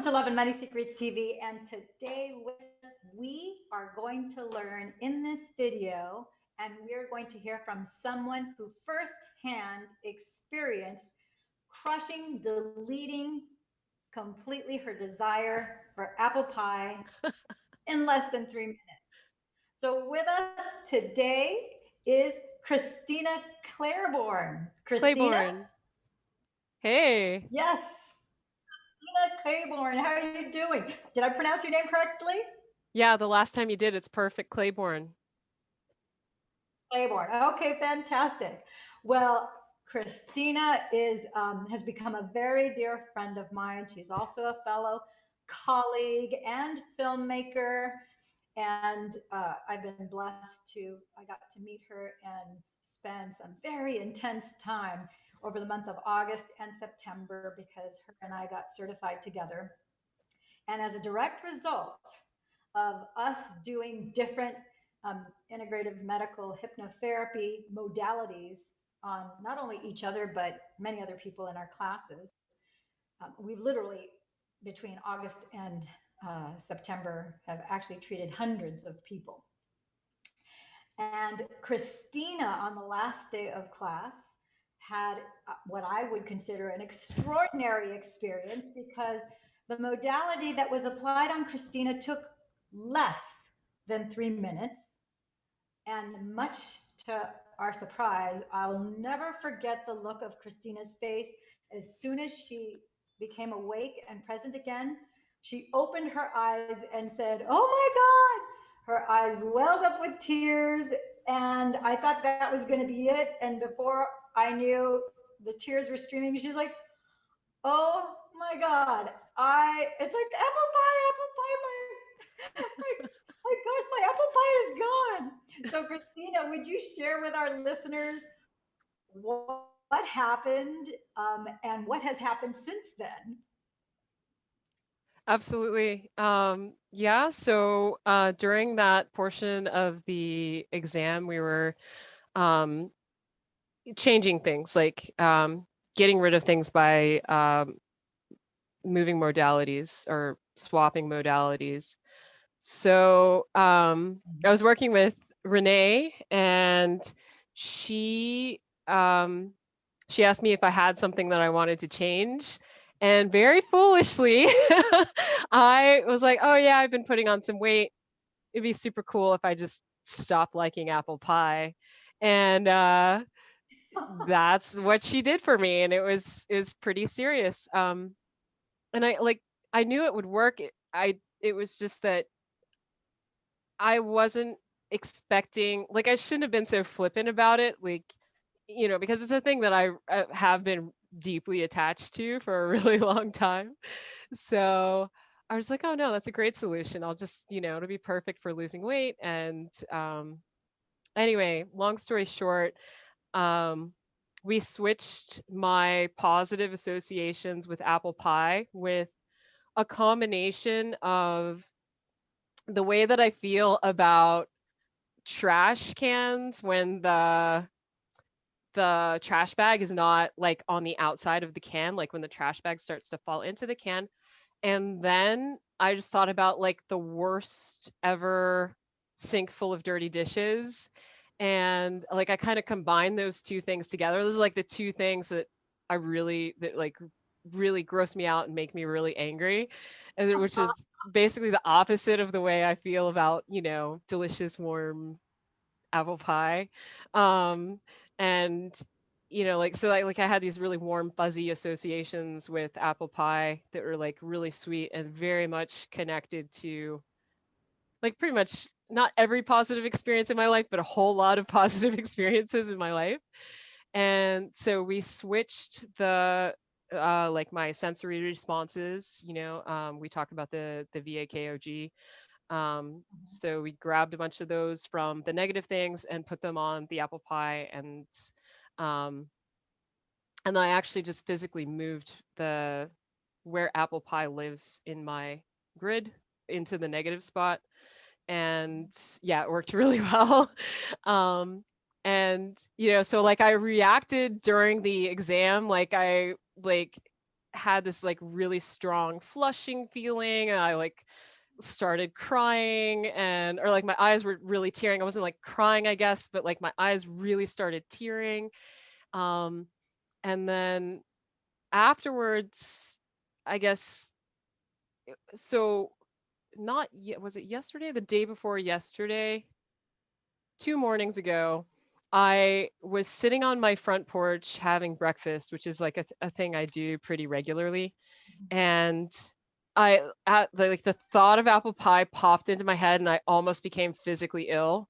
to Love and Money Secrets TV, and today we are going to learn in this video, and we're going to hear from someone who firsthand experienced crushing, deleting completely her desire for apple pie in less than 3 minutes. So with us today is Christina Clairborne. Christina? Claiborne. Hey. Yes, Christina Claiborne. How are you doing? Did I pronounce your name correctly? Yeah, the last time you did, it's perfect, Claiborne. Claiborne. Okay, fantastic. Well, Christina is has become a very dear friend of mine. She's also a fellow colleague and filmmaker, and I've been blessed to I got to meet her and spend some very intense time over the month of August and September because her and I got certified together. And as a direct result of us doing different integrative medical hypnotherapy modalities on not only each other, but many other people in our classes, we've literally, between August and September, have actually treated hundreds of people. And Christina, on the last day of class, had what I would consider an extraordinary experience because the modality that was applied on Christina took less than 3 minutes. And much to our surprise, I'll never forget the look of Christina's face as soon as she became awake and present again. She opened her eyes and said, "Oh my God." Her eyes welled up with tears, and I thought that was going to be it. And before I knew, the tears were streaming. She's like, "Oh my God, it's like apple pie, my gosh, my apple pie is gone." So, Christina, would you share with our listeners what happened and what has happened since then? Absolutely. Yeah, so during that portion of the exam, we were um, changing things, like getting rid of things by moving modalities or swapping modalities. So I was working with Renee, and she um, she asked me if I had something that I wanted to change. And very foolishly, I was like, oh, yeah, I've been putting on some weight. It'd be super cool if I just stopped liking apple pie. And that's what she did for me. And it was pretty serious. And I knew it would work. It was just that I wasn't expecting, like, I shouldn't have been so flippant about it, like, because it's a thing that I have been deeply attached to for a really long time. So I was like, oh no, that's a great solution. I'll just, it'll be perfect for losing weight. And anyway, long story short, um, we switched my positive associations with apple pie with a combination of the way that I feel about trash cans when the trash bag is not like on the outside of the can, like when the trash bag starts to fall into the can. And then I just thought about like the worst ever sink full of dirty dishes. And like I kind of combined those two things together. Those are like the two things that like really gross me out and make me really angry. And which is basically the opposite of the way I feel about, delicious warm apple pie. Um, and like so like I had these really warm fuzzy associations with apple pie that were like really sweet and very much connected to like pretty much not every positive experience in my life, but a whole lot of positive experiences in my life. And so we switched the like my sensory responses, we talk about the VAKOG. So we grabbed a bunch of those from the negative things and put them on the apple pie, um, and then I actually just physically moved the where apple pie lives in my grid into the negative spot, and yeah, it worked really well. um, and so like I reacted during the exam, like I like had this like really strong flushing feeling. And I like started crying, and or like my eyes were really tearing. I wasn't like crying, I guess, but like my eyes really started tearing. Um, and then afterwards, I guess, so not yet, was it yesterday? The day before yesterday, 2 mornings ago, I was sitting on my front porch having breakfast, which is like a thing I do pretty regularly. And like the thought of apple pie popped into my head, and I almost became physically ill.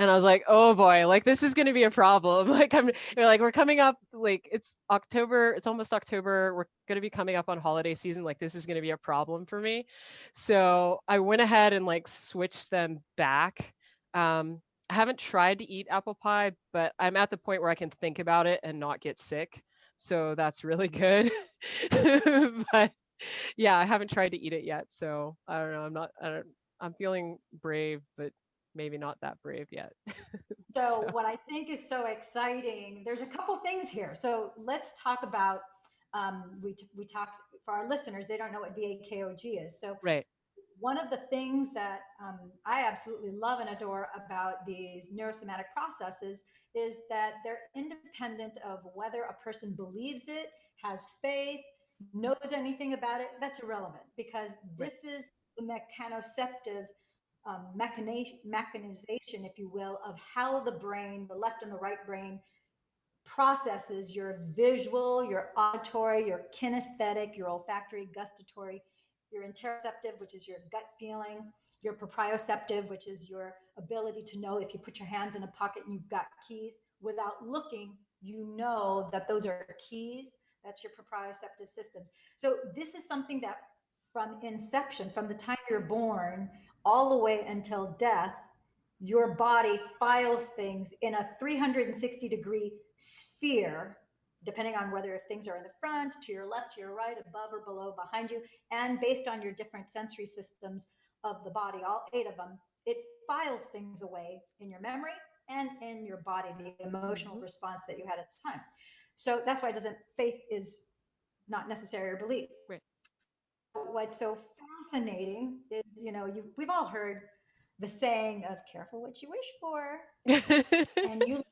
And I was like, oh boy, like this is going to be a problem. Like we're coming up, like it's October, it's almost October. We're going to be coming up on holiday season. Like this is going to be a problem for me. So I went ahead and like switched them back. I haven't tried to eat apple pie, but I'm at the point where I can think about it and not get sick. So that's really good. But yeah, I haven't tried to eat it yet, so I don't know. I'm feeling brave, but maybe not that brave yet. So So, what I think is so exciting, there's a couple things here. So let's talk about, we talked for our listeners, they don't know what VAKOG is. So right. one of the things that I absolutely love and adore about these neurosomatic processes is that they're independent of whether a person believes it, has faith, knows anything about it. That's irrelevant because Right. this is the mechanoceptive mechanization, if you will, of how the brain, the left and the right brain, processes your visual, your auditory, your kinesthetic, your olfactory, gustatory, your interoceptive, which is your gut feeling, your proprioceptive, which is your ability to know if you put your hands in a pocket and you've got keys without looking, you know that those are keys. That's your proprioceptive systems. So this is something that from inception, from the time you're born all the way until death, your body files things in a 360-degree sphere, depending on whether things are in the front, to your left, to your right, above or below, behind you, and based on your different sensory systems of the body, all 8 of them, it files things away in your memory and in your body, the emotional Hmm. response that you had at the time. So that's why it doesn't, faith is not necessary or belief. Right. What's so fascinating is, we've all heard the saying of careful what you wish for, and you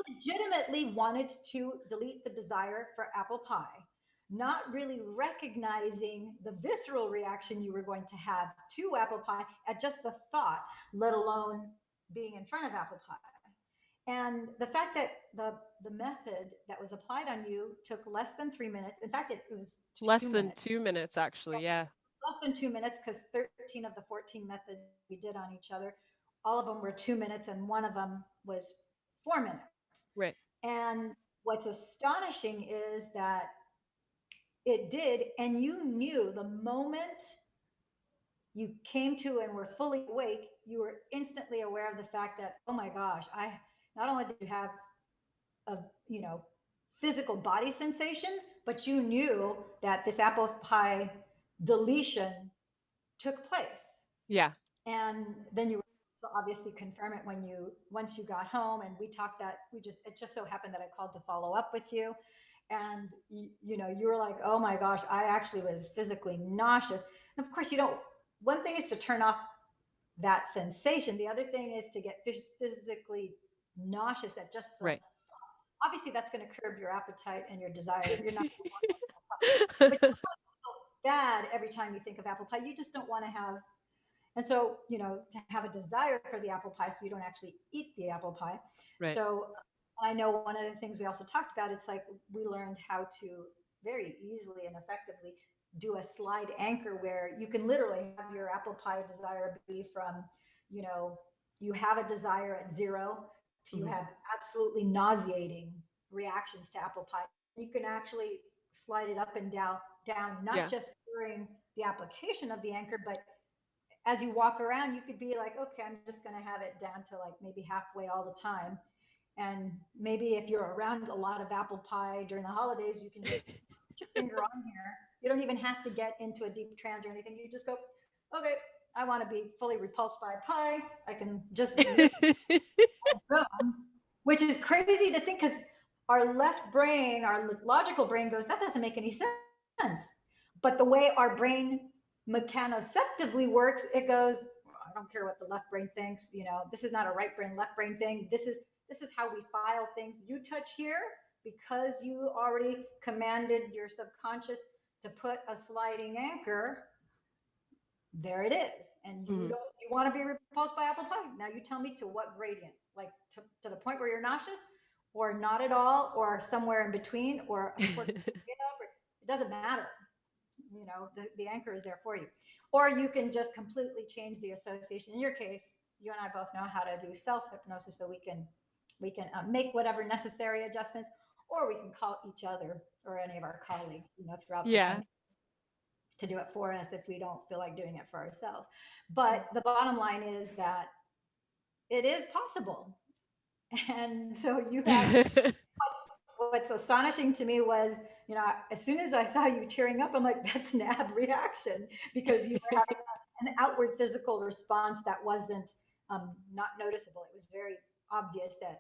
legitimately wanted to delete the desire for apple pie, not really recognizing the visceral reaction you were going to have to apple pie at just the thought, let alone being in front of apple pie. And the fact that the method that was applied on you took less than 3 minutes. In fact, it was Less two than minutes 2 minutes, actually. Yeah. less than 2 minutes because 13 of the 14 methods we did on each other, all of them were 2 minutes, and one of them was 4 minutes. Right. And what's astonishing is that it did, and you knew the moment you came to and were fully awake, you were instantly aware of the fact that, oh my gosh, I not only did you have a, you know, physical body sensations, but you knew that this apple pie deletion took place. Yeah. And then you so obviously confirm it when you once you got home, and we talked that we just it just so happened that I called to follow up with you, and you were like, oh my gosh, I actually was physically nauseous. And of course, you don't one thing is to turn off that sensation, the other thing is to get physically nauseous at just the Right. obviously that's going to curb your appetite and your desire. You're not going to want apple pie, but you don't feel bad every time you think of apple pie. You just don't want to have, and so, to have a desire for the apple pie so you don't actually eat the apple pie. Right. So I know one of the things we also talked about, it's like we learned how to very easily and effectively do a slide anchor where you can literally have your apple pie desire be from, you know, you have a desire at 0 to you Hmm. have absolutely nauseating reactions to apple pie. You can actually slide it up and down, not Yeah. just during the application of the anchor, but as you walk around, you could be like, okay, I'm just going to have it down to like maybe halfway all the time. And maybe if you're around a lot of apple pie during the holidays, you can just put your finger on here. You don't even have to get into a deep trance or anything. You just go, okay, I want to be fully repulsed by pie. I can just leave, which is crazy to think because our left brain, our logical brain goes, that doesn't make any sense. sense. But the way our brain mechanoceptively works, it goes, I don't care what the left brain thinks. This is not a right brain, left brain thing. This is how we file things. You touch here because you already commanded your subconscious to put a sliding anchor. There it is. And Hmm. you want to be repulsed by apple pie. Now you tell me to what gradient, like to the point where you're nauseous, or not at all, or somewhere in between, or a quarter up, it doesn't matter. The anchor is there for you. Or you can just completely change the association. In your case, you and I both know how to do self-hypnosis, so we can make whatever necessary adjustments, or we can call each other or any of our colleagues, throughout the Yeah. country to do it for us if we don't feel like doing it for ourselves. But the bottom line is that it is possible. And so you have what's astonishing to me was, as soon as I saw you tearing up, I'm like, that's an ab reaction, because you were having an outward physical response that wasn't not noticeable. It was very obvious that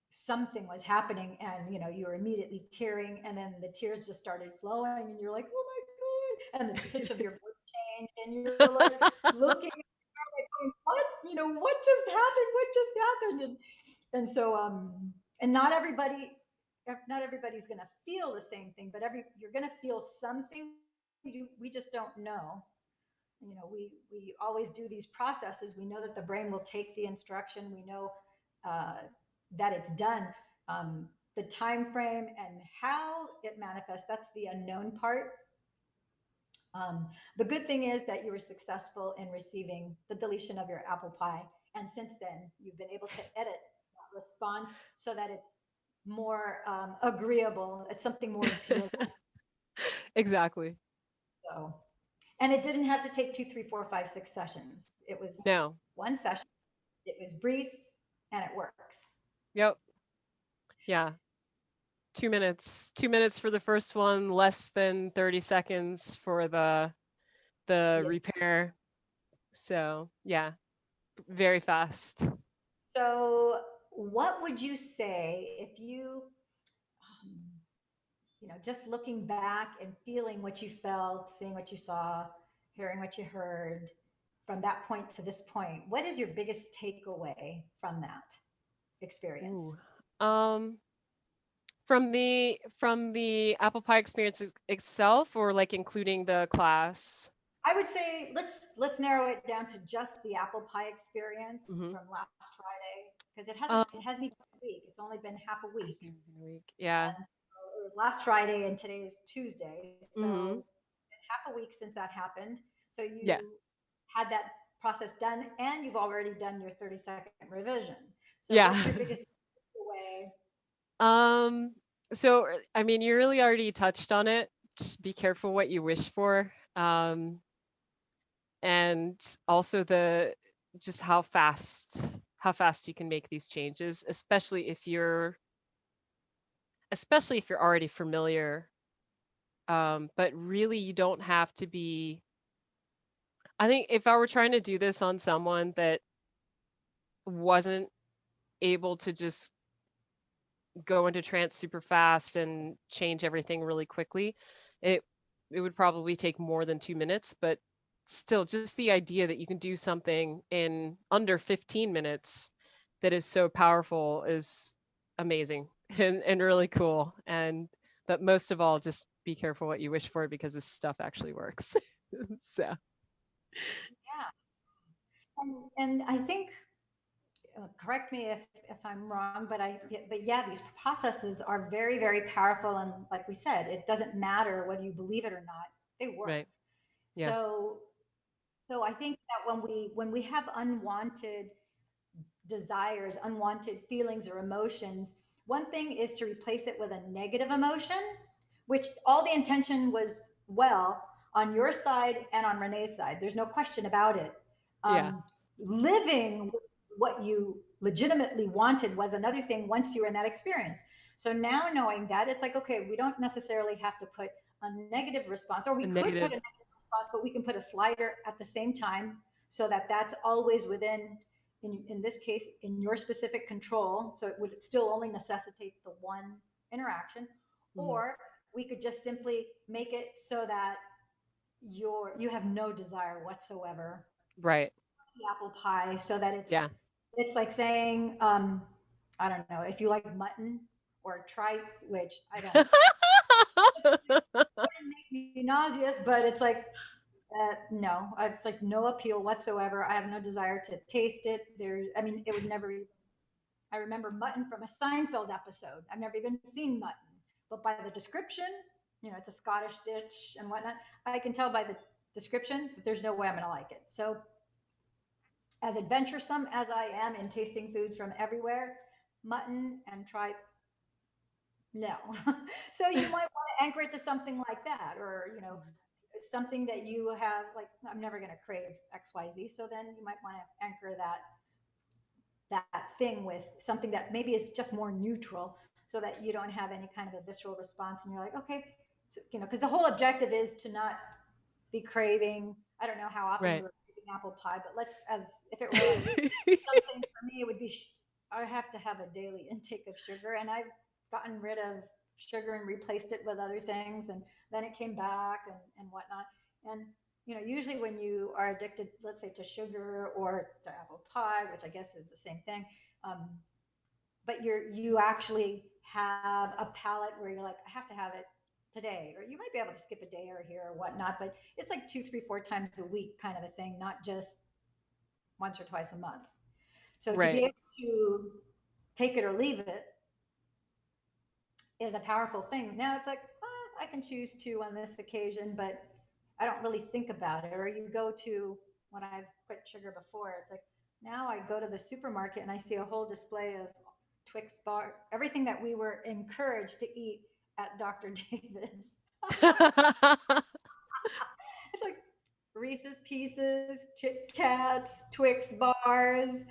something was happening, and you were immediately tearing, and then the tears just started flowing, and you're like, oh my god, and the pitch of your voice changed, and you're like looking at what what just happened, and so and not everybody's going to feel the same thing, but you're going to feel something. We just don't know. We always do these processes. We know that the brain will take the instruction. We know uh, that it's done. The time frame and how it manifests, that's the unknown part. um, the good thing is that you were successful in receiving the deletion of your apple pie, and since then you've been able to edit that response so that it's more agreeable. It's something more intuitive. Exactly. So, and it didn't have to take 2, 3, 4, 5, 6 sessions. It was No. one session. It was brief, and it works. Yep. Yeah. 2 minutes. 2 minutes for the first one, less than 30 seconds for the Yeah. repair. So yeah, very fast. So, what would you say if um, just looking back and feeling what you felt, seeing what you saw, hearing what you heard from that point to this point, what is your biggest takeaway from that Ooh. experience? Um, from the apple pie experience itself, or like including the class? I would say let's narrow it down to just the apple pie experience Hmm. from last Friday, because it hasn't Um, it hasn't even been a week. It's only been half a week. hasn't even been a week. Yeah. And so it was last Friday, and today is Tuesday. Hmm. So half a week since that happened. So Yeah. you had that process done, and you've already done your 30-second revision. So Yeah. what's your biggest takeaway? Um, so I mean, you really already touched on it. Just be careful what you wish for. And also the just how fast you can make these changes, especially if you're already familiar. But really, you don't have to be. I think if I were trying to do this on someone that wasn't able to just go into trance super fast and change everything really quickly, it it would probably take more than 2 minutes. But still, just the idea that you can do something in under 15 minutes that is so powerful is amazing and really cool. But most of all, just be careful what you wish for, because this stuff actually works. So Yeah, and I think, correct me if I'm wrong, but yeah, these processes are very, very powerful, and like we said, it doesn't matter whether you believe it or not; they work. right. Yeah. So so I think that when we have unwanted desires, unwanted feelings or emotions, one thing is to replace it with a negative emotion, which all the intention was well on your side and on Renee's side. There's no question about it. Yeah. Living what you legitimately wanted was another thing once you were in that experience. So now knowing that, it's like, okay, we don't necessarily have to put a negative response, or we A could put negative. a negative response, but we can put a slider at the same time so that that's always within, in this case, in your specific control. So it would still only necessitate the one interaction. Mhm. Or we could just simply make it so that you have no desire whatsoever Right. the apple pie, so that Yeah. it's like saying, I don't know, if you like mutton or tripe, which I don't, wouldn't make me nauseous, but it's like, no, it's like no appeal whatsoever. I have no desire to taste it. There, I mean, it would never. I remember mutton from a Seinfeld episode. I've never even seen mutton, but by the description, it's a Scottish dish and whatnot. I can tell by the description that there's no way I'm going to like it. So, as adventuresome as I am in tasting foods from everywhere, mutton and tripe, no. So you might want to anchor it to something like that, or something that you have like, I'm never going to crave XYZ. So then you might want to anchor that thing with something that maybe is just more neutral, so that you don't have any kind of a visceral response and you're like, okay, so, because the whole objective is to not be craving. I don't know how often you Right. were craving apple pie, but let's, as if it were like something for me, it would be I have to have a daily intake of sugar, and I've gotten rid of sugar and replaced it with other things, and then it came back and whatnot. And usually when you are addicted, let's say to sugar or to apple pie, which I guess is the same thing, um, but you actually have a palate where you're like, I have to have it today, or you might be able to skip a day or here or whatnot, but it's like two, three, four times a week kind of a thing, not just once or twice a month. So to be Right. able to take it or leave it is a powerful thing. Now it's like, I can choose to on this occasion, but I don't really think about it. Or you go to, when I've quit sugar before, it's like now I go to the supermarket and I see a whole display of Twix bar, everything that we were encouraged to eat at Dr. David's. It's like Reese's Pieces, Kit Kats, Twix bars,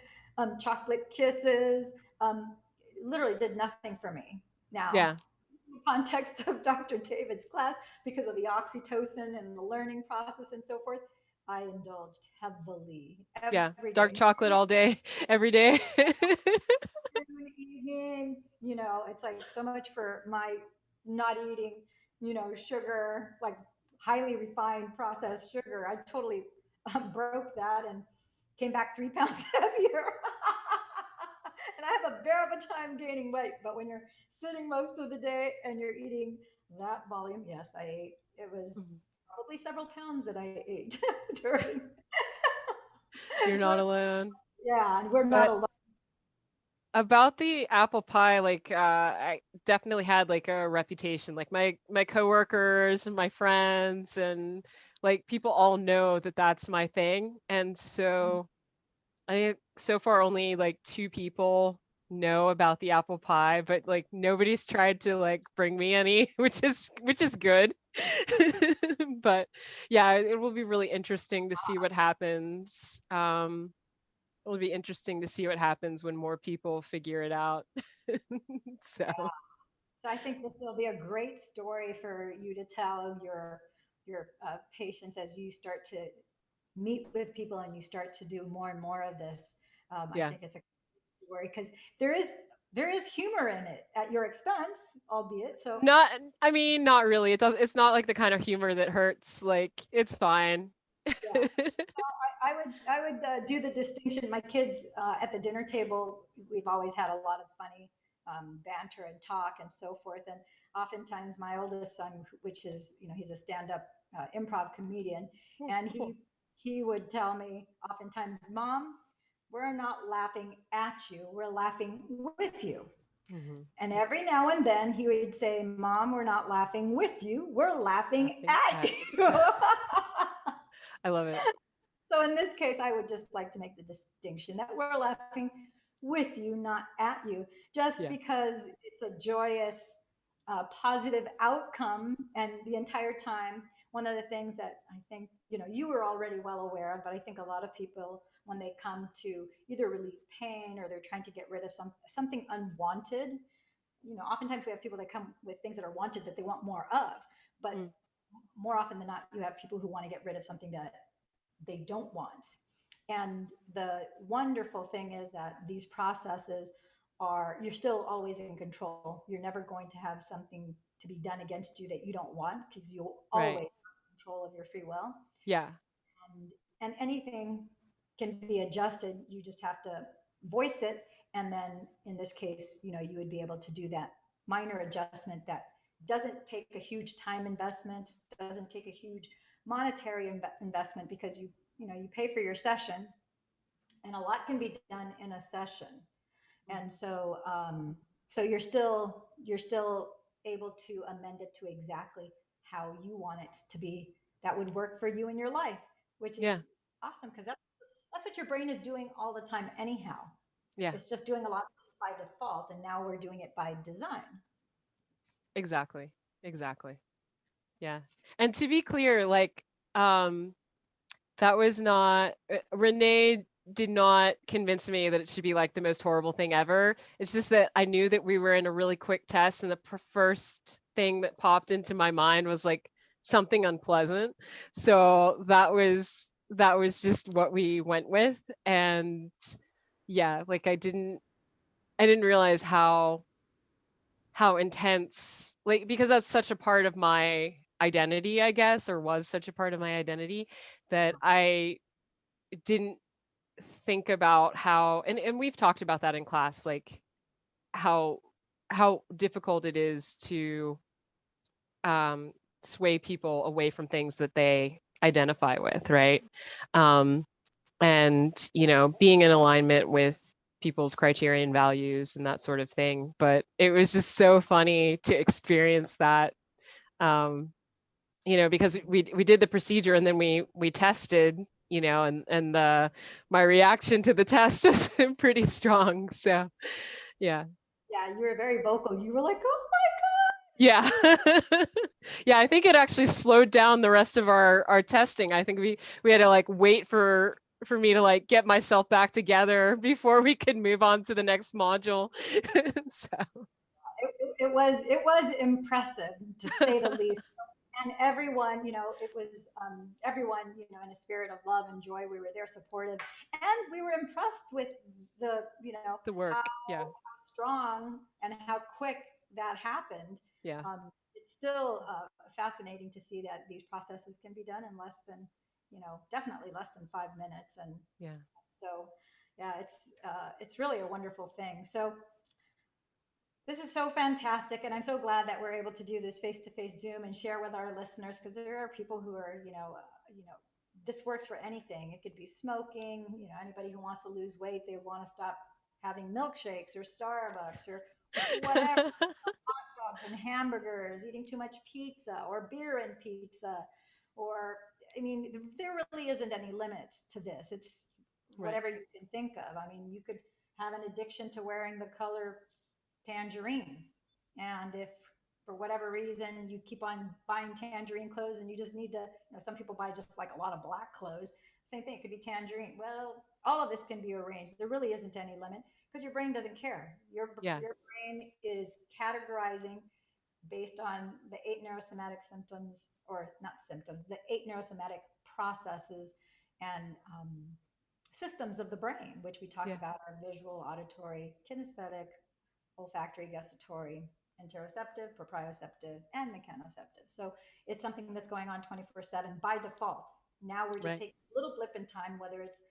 chocolate kisses. Literally did nothing for me. Now, Yeah. in the context of Dr. David's class, because of the oxytocin and the learning process and so forth, I indulged heavily Yeah. every day. Dark chocolate all day, every day. Evening, it's like so much for my not eating, sugar, like highly refined processed sugar. I totally broke that and came back 3 pounds heavier. And I have a bear of a time gaining weight. But when you're sitting most of the day and you're eating that volume, yes, I ate. It was Mhm. probably several pounds that I ate during. You're not alone. Yeah, and we're not But alone. about the apple pie, like I definitely had like a reputation. Like my coworkers and my friends and like people all know that that's my thing. And so I think so far only like two people know about the apple pie, but like nobody's tried to like bring me any, which is good. But yeah, it will be really interesting to see what happens. It'll be interesting to see what happens when more people figure it out. So So I think this will be a great story for you to tell your patients as you start to meet with people and you start to do more and more of this. I yeah. think it's a story because there is humor in it at your expense, albeit. So Not I mean, not really. It's not like the kind of humor that hurts. Like it's fine. yeah, I would do the distinction. My kids at the dinner table, we've always had a lot of funny banter and talk and so forth. And oftentimes, my oldest son, which is he's a stand-up improv comedian, Oh, and cool. he would tell me oftentimes, "Mom, we're not laughing at you. We're laughing with you." Mhm. And every now and then he would say, "Mom, we're not laughing with you. We're laughing Laughing at at you." I love it. So in this case, I would just like to make the distinction that we're laughing with you, not at you, just Yeah. because it's a joyous, positive outcome. And the entire time, one of the things that I think you were already well aware of, but I think a lot of people, when they come to either relieve pain or they're trying to get rid of something unwanted, oftentimes we have people that come with things that are wanted that they want more of, but Mm. more often than not, you have people who want to get rid of something that they don't want. And the wonderful thing is that these processes you're still always in control. You're never going to have something to be done against you that you don't want, because you'll Right. always have control of your free will. Yeah. And anything can be adjusted. You just have to voice it, and then in this case, you would be able to do that minor adjustment that doesn't take a huge time investment, doesn't take a huge monetary investment, because you pay for your session, and a lot can be done in a session. And Mhm. so you're still able to amend it to exactly how you want it to be, that would work for you in your life, which Yeah. is awesome, because that's what your brain is doing all the time anyhow. Yeah. It's just doing a lot of things by default, and now we're doing it by design. Exactly. Exactly. Yeah. And to be clear, like, um, that was not, Renee did not convince me that it should be like the most horrible thing ever. It's just that I knew that we were in a really quick test, and the first thing that popped into my mind was like something unpleasant. So that was just what we went with. And yeah, like I didn't realize how intense, like, because that's such a part of my identity, I guess, or was such a part of my identity, that I didn't think about how, and we've talked about that in class, like how how difficult it is to um sway people away from things that they identify with, right? um and being in alignment with people's criterion values and that sort of thing. But it was just so funny to experience that, um because we did the procedure, and then we tested, and the my reaction to the test was pretty strong. So yeah. Yeah, you were very vocal. You were like, oh Yeah. Yeah, I think it actually slowed down the rest of our testing. I think we had to like wait for me to like get myself back together before we could move on to the next module. So it was impressive, to say the least. And everyone, it was everyone, in a spirit of love and joy. We were there, supportive, and we were impressed with the, the how work. Yeah. strong and how quick that happened. Yeah. It's still fascinating to see that these processes can be done in less than, definitely less than 5 minutes. And Yeah. so, yeah, it's really a wonderful thing. So this is so fantastic, and I'm so glad that we're able to do this face-to-face Zoom and share with our listeners, because there are people who are, this works for anything. It could be smoking, anybody who wants to lose weight, they want to stop having milkshakes or Starbucks or whatever, dogs and hamburgers, eating too much pizza or beer and pizza, or I mean, there really isn't any limit to this. It's Right. whatever you can think of. I mean, you could have an addiction to wearing the color tangerine. And if for whatever reason you keep on buying tangerine clothes and you just need to, some people buy just like a lot of black clothes. Same thing, it could be tangerine. Well, all of this can be arranged. There really isn't any limit, because your brain doesn't care. Yeah. Your brain is categorizing based on the eight neurosomatic symptoms, or not symptoms, the eight neurosomatic processes and systems of the brain, which we talked Yeah. about are visual, auditory, kinesthetic, olfactory, gustatory, interoceptive, proprioceptive, and mechanoceptive. So it's something that's going on 24/7 by default. Now we're just Right. taking a little blip in time, whether it's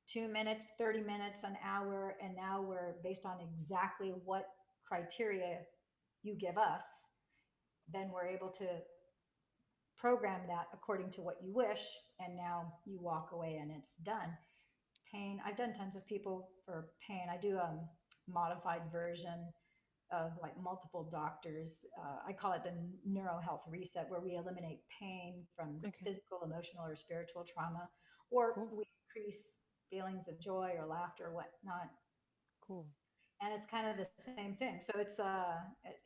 2 minutes, 30 minutes, an hour, and now we're based on exactly what criteria you give us, then we're able to program that according to what you wish, and now you walk away and it's done. Pain, I've done tons of people for pain. I do a modified version of like multiple doctors. I call it the neuro health reset, where we eliminate pain from Okay. physical, emotional, or spiritual trauma, or Cool. we increase feelings of joy or laughter or whatnot. Cool. And it's kind of the same thing. So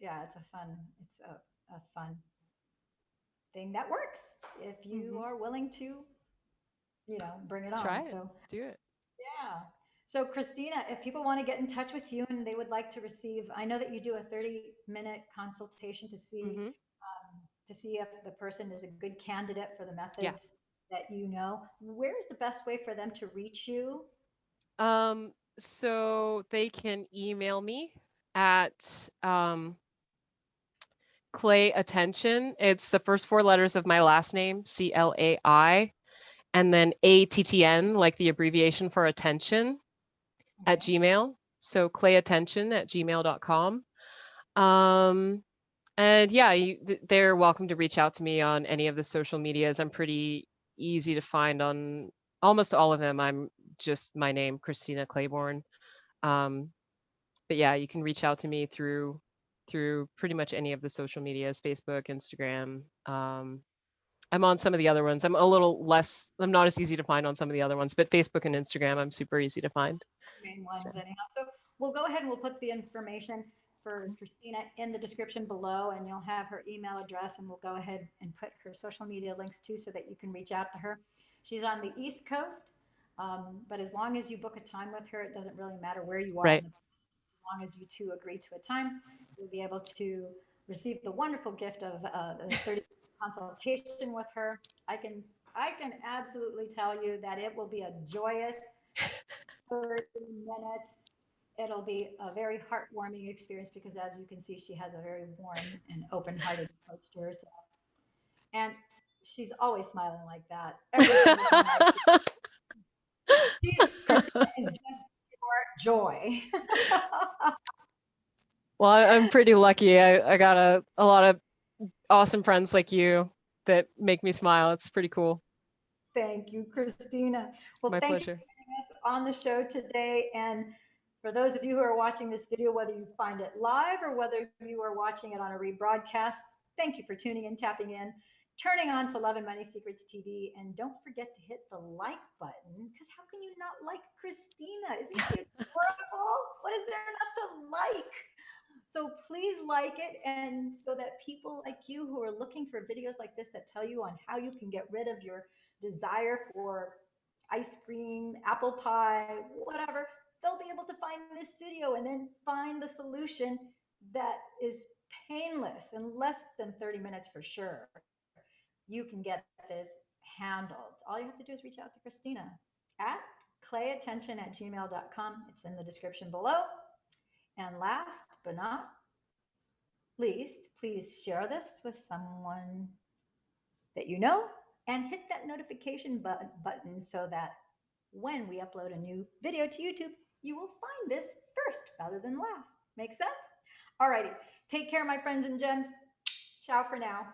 yeah, it's a fun thing that works if you Mm-hmm. are willing to, bring it on. Try it. So Do it. yeah. So, Christina, if people want to get in touch with you and they would like to receive, I know that you do a 30-minute consultation Mm-hmm. to see if the person is a good candidate for the Yeah. methods that you know. Where is the best way for them to reach you? So they can email me at Claiattn. It's the first 4 letters of my last name, CLAI, and then ATTN, like the abbreviation for attention, at Gmail. So claiattn@gmail.com. And yeah, they're welcome to reach out to me on any of the social medias. I'm pretty easy to find on almost all of them. I'm just my name, Christina Claiborne. But yeah, you can reach out to me through pretty much any of the social medias, Facebook, Instagram. I'm on some of the other ones. I'm not as easy to find on some of the other ones, but Facebook and Instagram, I'm super easy to find. Main ones anyhow. So we'll go ahead and we'll put the information for Christina in the description below, and you'll have her email address, and we'll go ahead and put her social media links too, so that you can reach out to her. She's on the East Coast, but as long as you book a time with her, it doesn't really matter where you are. Right. As long as you two agree to a time, you'll be able to receive the wonderful gift of the 30 consultation with her. I can absolutely tell you that it will be a joyous 30 minutes. It'll be a very heartwarming experience because, as you can see, she has a very warm and open-hearted approach to herself, and she's always smiling like that. Every single time I see her. Christina is just pure joy. Well, I'm pretty lucky. I got a lot of awesome friends like you that make me smile. It's pretty cool. Thank you, Christina. Well, My thank pleasure. you for joining us on the show today. And for those of you who are watching this video, whether you find it live or whether you are watching it on a rebroadcast, thank you for tuning in, tapping in, turning on to Love and Money Secrets TV. And don't forget to hit the like button, because how can you not like Christina? Isn't she adorable? What is there not to like? So please like it, and so that people like you who are looking for videos like this that tell you on how you can get rid of your desire for ice cream, apple pie, whatever, they'll be able to find this video and then find the solution that is painless in less than 30 minutes for sure. You can get this handled. All you have to do is reach out to Christina at claiattention@gmail.com. It's in the description below. And last but not least, please share this with someone that you know, and hit that notification button so that when we upload a new video to YouTube, you will find this first rather than last. Make sense? Alrighty. Take care, my friends and gems. Ciao for now.